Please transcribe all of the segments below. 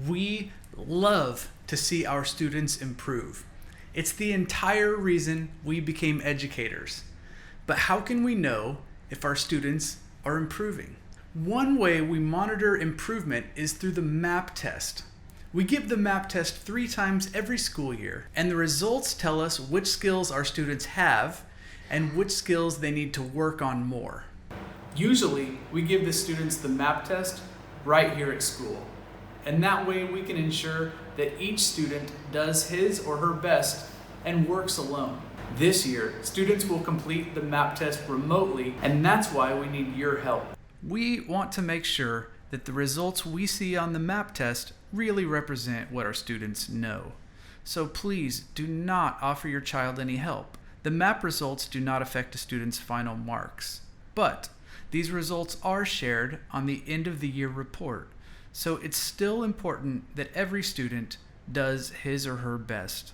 We love to see our students improve. It's the entire reason we became educators. But how can we know if our students are improving? One way we monitor improvement is through the MAP test. We give the MAP test 3 times every school year, and the results tell us which skills our students have and which skills they need to work on more. Usually, we give the students the MAP test right here at school. And that way we can ensure that each student does his or her best and works alone. This year, students will complete the MAP test remotely, and that's why we need your help. We want to make sure that the results we see on the MAP test really represent what our students know. So please do not offer your child any help. The MAP results do not affect a student's final marks, but these results are shared on the end of the year report. So it's still important that every student does his or her best.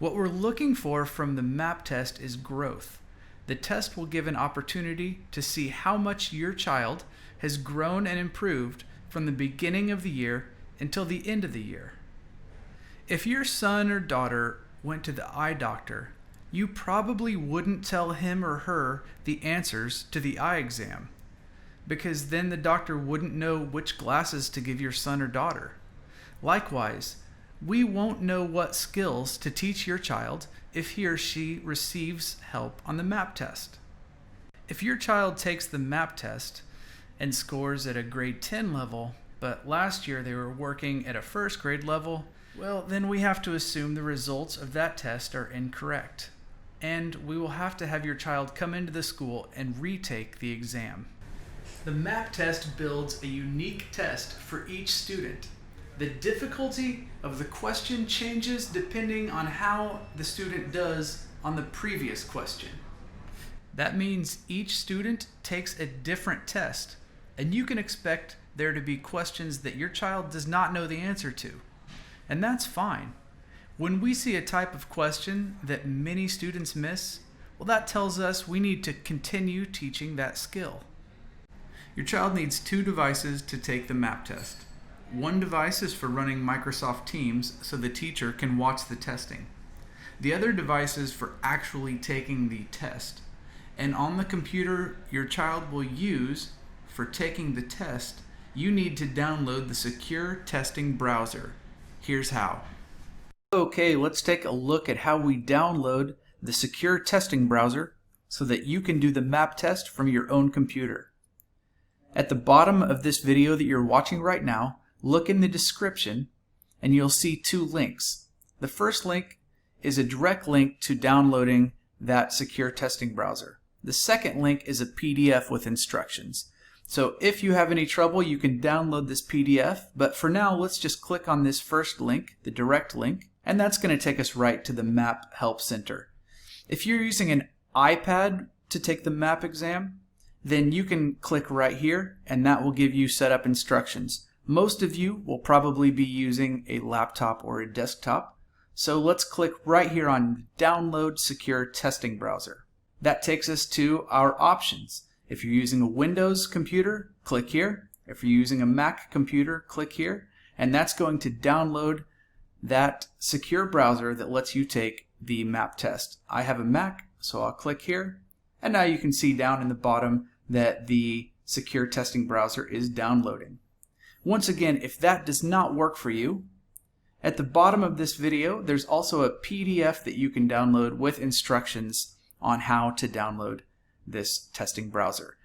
What we're looking for from the MAP test is growth. The test will give an opportunity to see how much your child has grown and improved from the beginning of the year until the end of the year. If your son or daughter went to the eye doctor, you probably wouldn't tell him or her the answers to the eye exam, because then the doctor wouldn't know which glasses to give your son or daughter. Likewise, we won't know what skills to teach your child if he or she receives help on the MAP test. If your child takes the MAP test and scores at a grade 10 level, but last year they were working at a first grade level, well, then we have to assume the results of that test are incorrect. And we will have to have your child come into the school and retake the exam. The MAP test builds a unique test for each student. The difficulty of the question changes depending on how the student does on the previous question. That means each student takes a different test, and you can expect there to be questions that your child does not know the answer to. And that's fine. When we see a type of question that many students miss, well, that tells us we need to continue teaching that skill. Your child needs 2 devices to take the MAP test. One device is for running Microsoft Teams so the teacher can watch the testing. The other device is for actually taking the test. And on the computer your child will use for taking the test, you need to download the secure testing browser. Here's how. Okay, let's take a look at how we download the secure testing browser so that you can do the MAP test from your own computer. At the bottom of this video that you're watching right now, look in the description and you'll see 2 links. The first link is a direct link to downloading that secure testing browser. The second link is a PDF with instructions. So if you have any trouble, you can download this PDF, but for now let's just click on this first link, the direct link, and that's going to take us right to the MAP Help Center. If you're using an iPad to take the MAP exam, then you can click right here and that will give you setup instructions. Most of you will probably be using a laptop or a desktop, so let's click right here on Download Secure Testing Browser. That takes us to our options. If you're using a Windows computer, click here. If you're using a Mac computer, click here, and that's going to download that secure browser that lets you take the MAP test. I have a Mac, so I'll click here, and now you can see down in the bottom that the secure testing browser is downloading. Once again, if that does not work for you, at the bottom of this video there's also a PDF that you can download with instructions on how to download this testing browser.